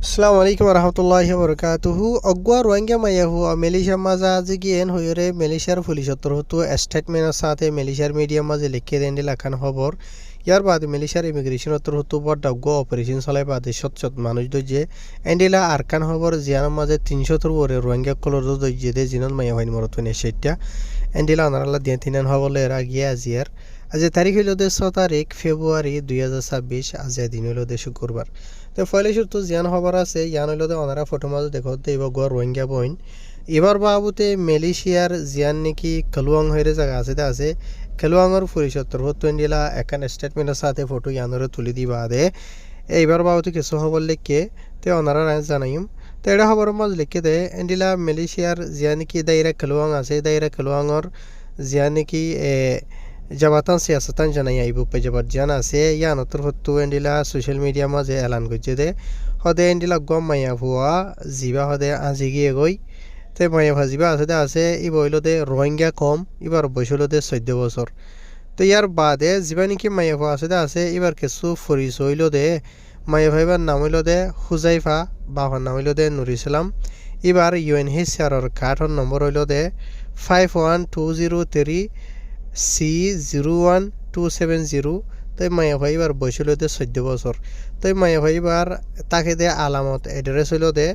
Assalamu alaikum warahmatullahi wabarakatuhu. Ogwa Rohingya mayahu Malaysia maza jigen hoyore Malaysiaর পুলিশত্তর হতো স্টেটমেন্টের সাথে মালয়েশিয়ার মিডিয়া মাঝে লিখে দেন লেখান খবর ইয়ার বাদে মালয়েশিয়ার ইমিগ্রেশন অত্তর হতো বড় অপারেশন চলাই বাদে সচ্চত মানুষ দইজে এন্ডিলা আরকান খবর জিয়ান মাঝে 300 ওরে রোহিঙ্গা কলর দইজে দে জিনন মায়া হইন মরতনে সেটা এন্ডিলা অনারালা দিয়ে তিনান খবর এর আগে আজিয়ার আজ তারিখ হইল 6 তারিখ ফেব্রুয়ারি 2026 আজ দিন হইল শুক্রবার তো ফলে শুধু জিয়ান খবর আছে ইয়ান হইল ওনারা ফটো মাঝে দেখতে এবার গোয়া রোহিঙ্গা বইন এবার বাবুতে মালয়েশিয়ার জিয়ান নাকি কালুয়াং হয়ে জায়গা আছে খেলোয়াঙর পরিষত্তর হতো এন্ডিলা একান স্টেটমেন্টের সাথে ফটো ইয়ানরে তুলি দিবা দে এইবার বাবুতে কিছু খবর লিখে তে ওনারা জানাইম তো এটা খবর মাঝ লিখে দে এন্ডিলা মালয়েশিয়ার জিয়ান নাকি দায়রা খেলোয়াং আছে দায়রা খেলোয়াঙর জিয়ান নাকি jabatan siyasatan janai aibu pejabat jana ase yan otor hottu endila social media maje elan gojje de hode endila gom maya huwa jiba hode ajigi egoi te maya bhajiba ase i boilo de rohingya kom ibar boisholo de 14 বছর তো ইয়ার বাদে জীবানি কি মায়া huwa ase ibar kesu ফরিস হইলো de মায়া ভাইবার নাম হইলো de Huzaifa বাবার নাম হইলো de নুর ইসলাম এবার UNHCR এর কার্ডর নম্বর হইলো de 51203 C01270 তাই মায়া ভাই এবার বয়স হইল 14 বছর তাই মায়া ভাই এবার তাকে দে আলামত অ্যাড্রেস হইল দে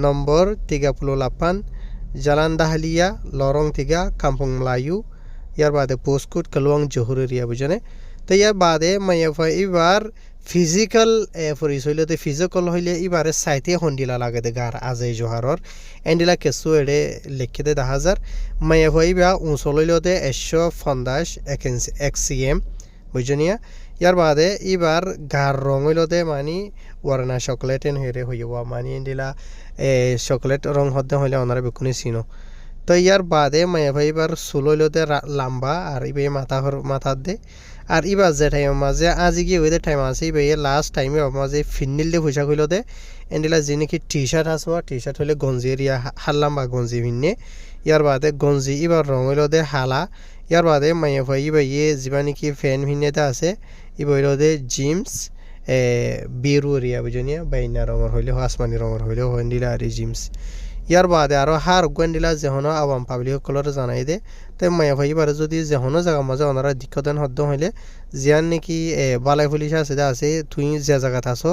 নম্বর 38 জালান দাহলিয়া লরং তিগা কাম্পং মলায়ু ইয়ার বাদে পোস্টকোড কালুয়াং জহুর এরিয়া বুঝনে তাই ইয়ার বাদে মায়া ভাই এবার ফিজিক্যাল ফরিস হইল দে ফিজিক্যাল হইলে এবারে সাইতে হন্ডিলা লাগে দে গার আজই জোহারর এন্ডিলা কেসু এডে লিখে দে 10000 মায়া ভাই বা উঁচল হইল দে 150 XCM বুঝনিয়া ইয়ার বাদে এবার গার রং হইল দে মানি ওয়ারনা চকলেট এন হেরে হইবা মানি এন্ডিলা চকলেট রং হতে হইলে ওনারা বেকুনি চিনো তো ইয়ার বাদে মায়া ভাই এবার চুল হইল দে লাম্বা আর ইবে মাথা দে আর ইবা যে টাইম মাঝে আজি গিয়ে ওদের টাইম আছে ইবে লাস্ট টাইমে মাঝে ফিন্নিল দিয়ে পোশাক হইল দে এন্ডিলা যে নাকি টি শার্ট আসবা টি শার্ট হইলে গঞ্জি এরিয়া হারলাম বা গঞ্জি ভিন্নে ইয়ার বাদে গঞ্জি এবার রং হইল দে হালা ইয়ার বাদে মাইয়া ভাই ইবা যিবা নাকি ফ্যান ভিন্নেতে আছে ইবা হইল দে জিমস বিরু এরিয়া বুঝনিয়া বাইনা রঙর হইলে আসমানি রঙর হইলে হন্ডিলা আর জিমস ইয়ার বাদে আরও হার গোয়েন্ডিলা যেহনো আওয়াম পাবলিক সকলের জানাই দে তাই মায়া ভাই এবারে যদি যেহনো জায়গা মাঝে ওনারা দিক্ষতেন হদ্দ হইলে জিয়ান নাকি বালাই পুলিশ আছে তুই যে জায়গাত আছো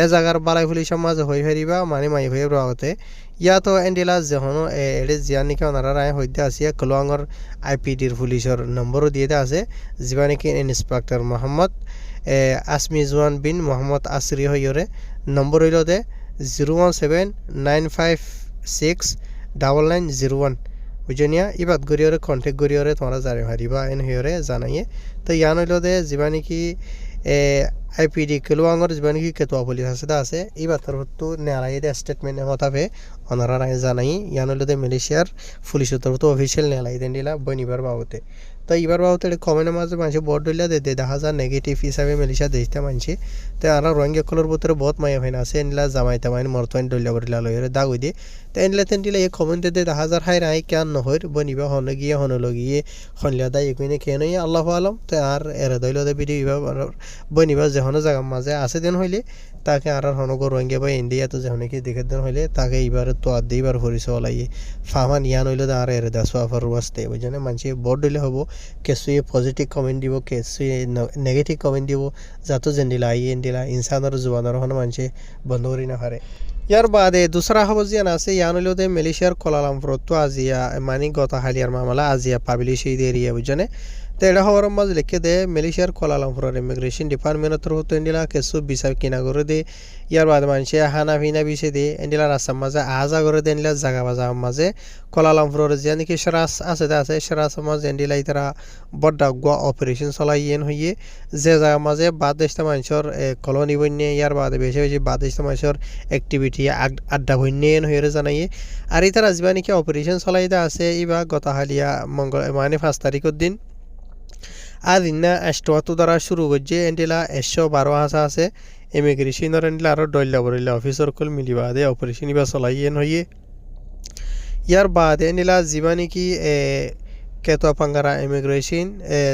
এ জায়গার বালাই পুলিশের মাঝে হয়ে ফেরিবা মানে মায়া ভাই রাওতে ইয়াতো এন্ডিলা যেহনো এডে জিয়ান নাকি ওনারা রায় হইতে আসিয়া কলোয়াঙর IPDর পুলিশের নম্বরও দিয়ে আছে যিবা নাকি ইন্সপেক্টর মোহাম্মদ আসমিজওয়ান বিন মোহাম্মদ আসরি হইরে নম্বর হইল দে 017956990 বুঝনিয়া ইবাদ গরিয়রে কন্টেক্ট গরিয়রে তোমরা জানি হারিবা এন হইরে জানাইয়ে তো ইয়ান হইল দে যিবা নাকি IPD কলোয়াঙর যিবা নাকি কেতুয়া পুলিশ আছে ইবাদ তরফতো নেরাই দে স্টেটমেন্ট মতাবে ওনারা রায় জানাই ইয়ান হইল দে মালয়েশিয়ার পুলিশের তরফতো অফিসিয়াল নেলাই দেন দিলা বনিবার বাবতে তো এবার বাবতে কমেন্টের মাঝে মানুষ বড় ডইলা দে 1000 নেগেটিভ হিসাবে মালয়েশিয়া দেখতে মানছি তো আর রোহিঙ্গা কলর ভিতরে বহুত মায়া হইনা আছে এনলা জামাইতে মাইন মরতন ডইলা বরিলা লইরে দাগ হই দে তো এনলা তেন দিলা এই কমেন্ট দে 1000 হাই রাই কেন নহর বনিবা হন গিয়ে হন লগিয়ে হনলা দাই কইনে কেন আল্লাহু আলম তো আর এর দইলা দে ভিডিও বনিবা যে হন জায়গা মাঝে আছে দেন হইলে তাকে আর হনগো রোহিঙ্গা বা ইন্ডিয়া তো যখন কি দেখে দেন হইলে তাকে এইবার তো আর দিবার পরিচয় হলাই ফামান ইয়ান হইলে আর এর দাস আফার ওয়াস্তে বুঝনে মানুষ বড় ডইলে হবো কেসুয়ে পজিটিভ কমেন্ট দিব কেসুয়ে নেগেটিভ কমেন্ট দিব যাতো জেন্ডিলা ইন্ডিলা ইনসানের জুবানের হন মানুষে বন্ধ করি না পারে ইয়ার বাদে দুসরা খবর জিয়ান আছে ইয়ান হইল দে মালয়েশিয়ার কোলালামপুরত আজিয়া মানি গত হালিয়ার মামলা আজিয়া পাবলিশ এই এরিয়া বুঝনে তো এটা খবর মাঝে লিখে দে মালয়েশিয়ার কোলালামপুরের ইমিগ্রেশন ডিপার্টমেন্টের তরফ এন্ডিলা কেসু বিচার কিনা করে দে ইয়ার বাদে মানুষে হানা ভিনা বিষে দে এন্ডিলা রাস্তার মাঝে আজা করে দে এন্ডিলা জাগা বাজা মাঝে কোলালামপুরের যে নাকি সেরাস আছে সেরাস মাঝে এন্ডিলা তারা বড় অপারেশন চলাই ইয়েন হইয়ে যে জায়গা মাঝে বাদ দেশটা মানুষের কলোনি বন্যে ইয়ার বাদে বেশি বেশি বাদ দেশটা মানুষের অ্যাক্টিভিটি আড্ডা বন্যে এন হয়ে জানাইয়ে আর এই তারা যা নাকি অপারেশন চলাই দে আছে ইবা গত হালিয়া মানে 5 তারিখের দিন আর ইন্না 78 দ্বারা শুরু করছে এন্ডিলা 112 হাসা আছে ইমিগ্রেশনের এন্ডিলা আরও ডইলা বরিলা অফিসর কল মিলিবা দে অপারেশন ইবা চলাইয়েন হইয়ে ইয়ার বাদে এন্ডিলা যিবা নাকি কেতুয়া পাঙ্গারা ইমিগ্রেশন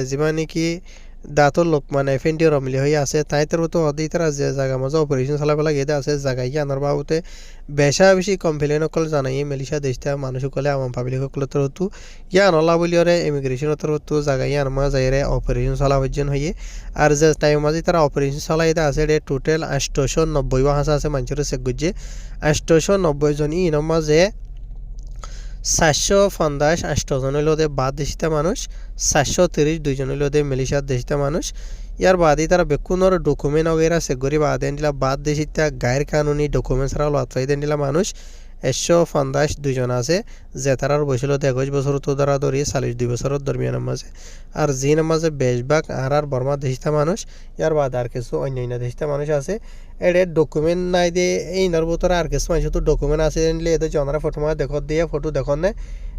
যিবা নাকি দাঁতৰ লোক মানে ফেন্টি ৰমিলি হৈ আছে তাই তৰতো হদি তারা যে জায়গা মজা অপারেশন চালাবেলা গেতে আছে জায়গায় আনার বাবুতে বেশি কমপ্লেন অকল জানাই মেলিশা দেশটা মানুষ সকলে আম পাবলিক সকলে তরতো ইয়া নলা বলিওরে ইমিগ্রেশন তরতো জায়গায় আনমা যাইরে অপারেশন চালা হইজন হইয়ে আর যে টাইম মাঝে তারা অপারেশন চালাইতে আছে রে টোটাল 890 হাসা আছে মানুষের চেক গুজে 890 জন ই নমাজে 450 8জন হইলে বাদ দেশিতা মানুষ 430 দুইজন হইলে মেলিশার দেশিতা মানুষ ইয়ার বাদে তারা বেকুনর ডকুমেন্ট वगैरह চেক করি বাদ দিলা বাদ দেশিতা গায়ের কানুনি ডকুমেন্ট ছাড়া লতফাই দিলা মানুষ 150 দুইজন আছে যে তারার বয়স হলো 21 বছর তো দ্বারা ধরি 42 বছরের দরমিয়ান মাঝে আর জি নামাজে বেশভাগ আর বর্মা দেশিতা মানুষ ইয়ার বাদ আর কিছু অন্যান্য দেশিতা মানুষ আছে এর ডকুমেন্ট নাই দিয়ে এই নর ভিতরে আর কিছু মানুষ তো ডকুমেন্ট আছে নিলে এদের জনরা ফটো মা দেখত দিয়ে ফটো দেখুন না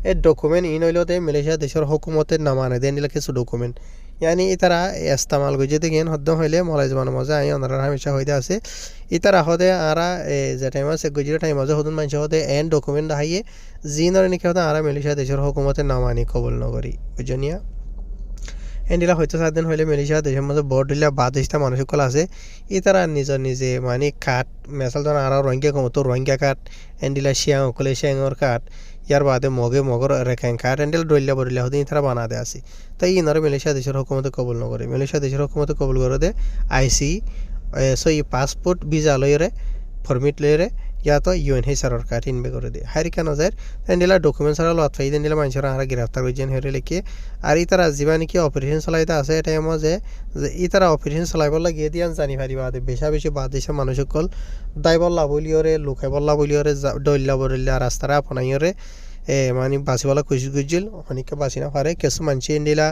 এই ডকুমেন্ট ইন হইলো দে মালয়েশিয়া দেশের হুকুমতের নামানে দেন নিলে কিছু ডকুমেন্ট यानी इतारा इस्तेमाल गुजे देखिए हद्द हইলে মলাই জমান মজা আই অনারা হামেশা হইতে আছে ইতারা হদে আরা যে টাইম আছে গুজরা টাইম আছে হদুন মানছে হদে এন্ড ডকুমেন্ট হাইয়ে জিনর নিকে হদে আরা মালয়েশিয়া দেশের হুকুমতের নামানি কবুল নগরি বুঝনিয়া এন্ডিলা হয়তো সাদিন হইলে মালয়েশিয়া দেশের মধ্যে বড় দিলা বাদ দিস্তা মানুষ সকল আছে ইতারা নিজে মানে কাট মেসাল ধর আরা রোহিঙ্গা কমতো রোহিঙ্গা কাট এন্ডিলা শিয়াং কলে শিয়াংর কাট ইয়ার বাদে মগর রেখাং কাট এন্ডেল ডইলা বড়িলা হদে ইতারা বানাতে আছে তাই ইনারে মালয়েশিয়া দেশের হুকুমতে কবুল নগরে মালয়েশিয়া দেশের হুকুমতে কবুল করে দে আইসি সই পাসপোর্ট ভিসা লইরে ফরমিট লইরে ইয়া তো ইউএনএইচআরর কাট ইনবে করে দে হারি কেন যায় এন্ডিলা ডকুমেন্ট ছাড়া লত ফাই দেন মানুষরা আর গ্রেফতার হইছেন হেরে লিখে আর ইতারা জীবানি কি অপারেশন চালাইতে আছে টাইম যে ইতারা অপারেশন চালাইবার লাগিয়ে দিয়ান জানি পারি বাদে বেশি বাদ দেশে মানুষ সকল দাইবল্লা বলিওরে লুকাইবল্লা বলিওরে ডইল্লা বরিল্লা রাস্তারা আপনাইরে মানে বাঁচিবলা কুচি গুজিল অনেকে বাঁচি না পারে কিছু মানুষ এন্ডিলা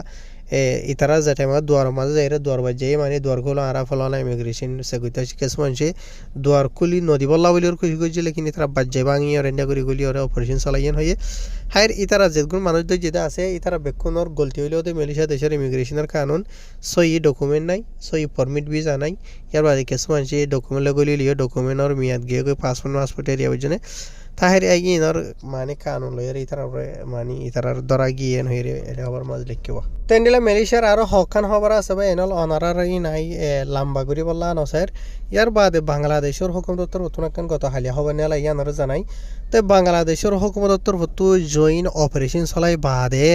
ইতারা যে টাইম দুয়ার মাঝে যাই দুয়ার বাজ যাই মানে দুয়ারগুলো আরা ফলানা ইমিগ্রেশন সেগুতে কিছু মানুষ দুয়ার খুলি নদী বল্লা বলি ওর কুচি গুজিলে কিন্তু তারা বাজ যাই ভাঙি আর এন্ডা করি গুলি ওরা অপারেশন চালাইয়েন হয়ে হায়ের ইতারা যেগুলো মানুষদের যেটা আছে ইতারা বেক্ষণর গলতি হইলেও তো মালয়েশিয়া দেশের ইমিগ্রেশনের কানুন সই ডকুমেন্ট নাই সই পারমিট ভিসা নাই ইয়ার বাদে কিছু মানুষ ডকুমেন্ট গুলি লিয়ে ডকুমেন্টর মেয়াদ গিয়ে পাসপোর্ট এরিয়া বুঝনে তাহের এগিয়ে মানে কানুন লয়ের ইতারা মানে ইতারার দরা গিয়ে হইরে এটা হবার মাঝ লিখিব তেন্ডিলা মালয়েশিয়ার আরো হকান হবার আছে বা এনল অনারার নাই লাম্বা করি বললা নসার ইয়ার বাদে বাংলাদেশের হুকুম দপ্তর নতুন একখান কথা হালিয়া হবার নেলা ইয়ানারা জানাই তো বাংলাদেশের হুকুম দপ্তর হতো জয়েন অপারেশন চলাই বাদে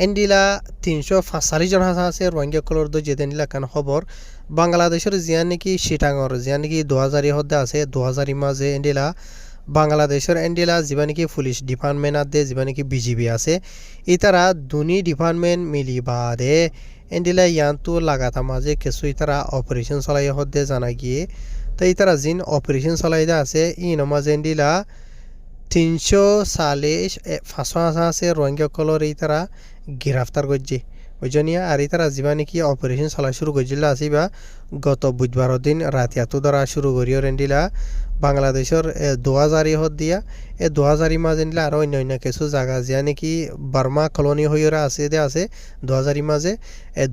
এন্ডিলা 345 জন আছে রোহিঙ্গা কলর দো যেদিন লাখান খবর বাংলাদেশের জিয়ান নাকি শিটাঙর জিয়ান নাকি 2000 হদ্দে আছে 2000 মাঝে এন্ডিলা বাংলাদেশের এন্ডিলা যিবা নাকি পুলিশ ডিপার্টমেন্ট আছে যিবা নাকি বিজিবি আছে ইতারা দুনি ডিপার্টমেন্ট মিলি বাদে এন্ডিলা ইয়ান্তু লাগাতা মাঝে কিছু ইতারা অপারেশন চলাই হদ্দে জানা গিয়ে তো ইতারা জিন অপারেশন চলাইদা আছে ই নমাজ এন্ডিলা 340 500 আছে রোহিঙ্গা কলর ইতারা গ্রেফতার করছে বুঝনিয়া আর ইতারা যিবা নাকি অপারেশন চলা শুরু করছিল আসিবা গত বুধবার দিন রাতে এত দ্বারা শুরু করিও রেন্ডিলা বাংলাদেশের 2000 হদ দিয়া এই 2000 মাঝে নিলে আর অন্য কিছু জায়গা যা নাকি বার্মা কলোনি হইরা আছে 2000 মাঝে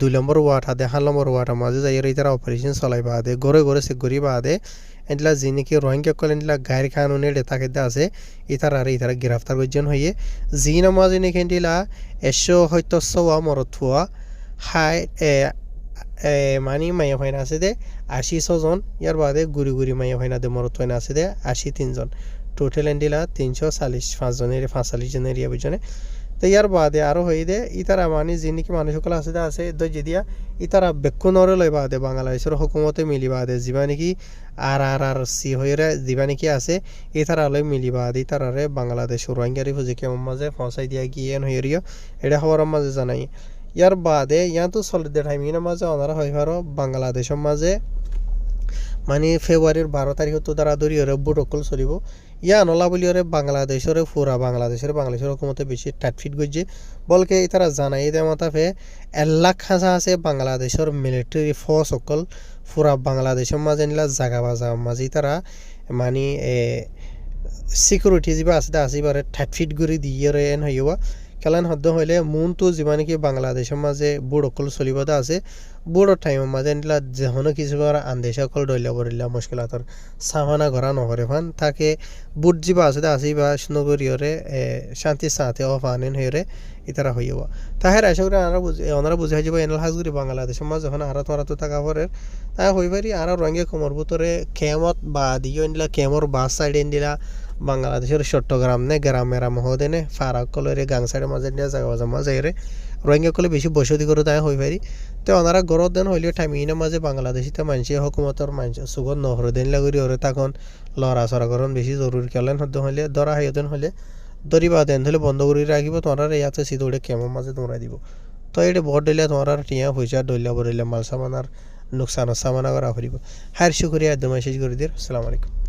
2 নম্বর ওয়ার্ড হাতে 3 নম্বর ওয়ার্ড মাঝে যাই ইতারা অপারেশন চলাই বাদে গড়ে সে গরি বাদে এন্ডলা যে নাকি রোহিঙ্গা কলেন্ডলা গায়ের কানুনে ডেতাকে আছে ইতারা গ্রেফতার করছেন হইয়ে জি নামাজে নাকি এন্ডলা 100 মরথুয়া হাই মানে মাইয়া ফাইনা আছে দে 80 জন ইয়ার বাদে গুড়ি মাইয়া ফাইনা দে মরত ফাইনা আছে দে 83 জন টোটাল এন্ডিলা 345 জনের 45 জনের ইয়া বুঝনে তো ইয়ার বাদে আরো হই দে ইতারা মানে যে নাকি মানুষ সকল আছে দে দিয়া ইতারা বেক্ষণরে লই বাদে বাংলাদেশের হুকুমতে মিলি বাদে যিবা নাকি RRRC হইরে যিবা নাকি আছে ইতারা লই মিলি বাদে ইতারারে বাংলাদেশের রোহিঙ্গা রিফিউজি ক্যাম্প মাঝে পৌঁছাই দিয়া গিয়ে হইরিও এটা হওয়ার মাঝে জানাই ইয়ার বাদে ইয়াতো চলিতে টাইমিনের মাঝে ওনারা হয় পারো বাংলাদেশের মাঝে মানে ফেব্রুয়ারির 12 তারিখ তো দ্বারা ধরি ওরে বুটকল চলিব ইয়া নলা বলি ওরে বাংলাদেশের পুরা বাংলাদেশের হুকুমতে বেশি টাইটফিট করছে বলকে তারা জানাই দে মাতাফে 1 লাখ হাজা আছে বাংলাদেশের মিলিটারি ফোর্স সকল পুরা বাংলাদেশের মাঝে নিলা জাগা বাজা মাঝে তারা মানে সিকিউরিটি যা আছে আসিবারে টাইটফিট করে দিয়ে এন হইবা খেলান হদ্দ হইলে মূল তো যিমান কি বাংলাদেশের মাঝে বুড়কল চলিবদা আছে বুড়ো টাইম মাঝে নিলা যখন কিছু আন্ধে সকল ডইলা পড়িলা মুশকিলাতর সামানা ঘরা নহরে ফান তাকে বুট যিবা আছে আসি বা নগরীয়রে শান্তি সাথে অফ আনেন হয়ে ইতারা হইব তাহের আশা করি ওনারা বুঝাই যাব এনাল হাজগুড়ি বাংলাদেশের মাঝে যখন আরা তোরা তো থাকা পরে তা হই পারি আর রঙে কোমর ভিতরে কেমত বা দিও নিলা কেমর বাস সাইডে দিলা বাংলাদেশের চট্টগ্রাম নে গ্রামেরা মহোদনে ফারাক কলরে গাং সাইডের মাঝে নিয়ে জায়গা মাঝে রোহিঙ্গা কলে বেশি বসতি করে তাই হই পারি তো ওনারা গরত দেন হইলেও টাইমিনের মাঝে বাংলাদেশিতে মানুষ হকুমতর মানুষ সুগত নহরে দেন লাগি ওরে তখন লড়া চড়া করন বেশি জরুরি কেলেন হতে হলে ধরা হাইতেন হলে দরিবা দেন হলে বন্ধ করে রাখিব তোমার ইয়াতে সিধুড়ে কেমন মাঝে দৌড়াই দিব তো এটা ভোট দিলে তোমার টিয়া পয়সা ডইলা বড়িলে মাল সামানার নুকসান সামানা করা ফুরিব হার শুক্রিয়া একদম শেষ করে দির আসসালামু আলাইকুম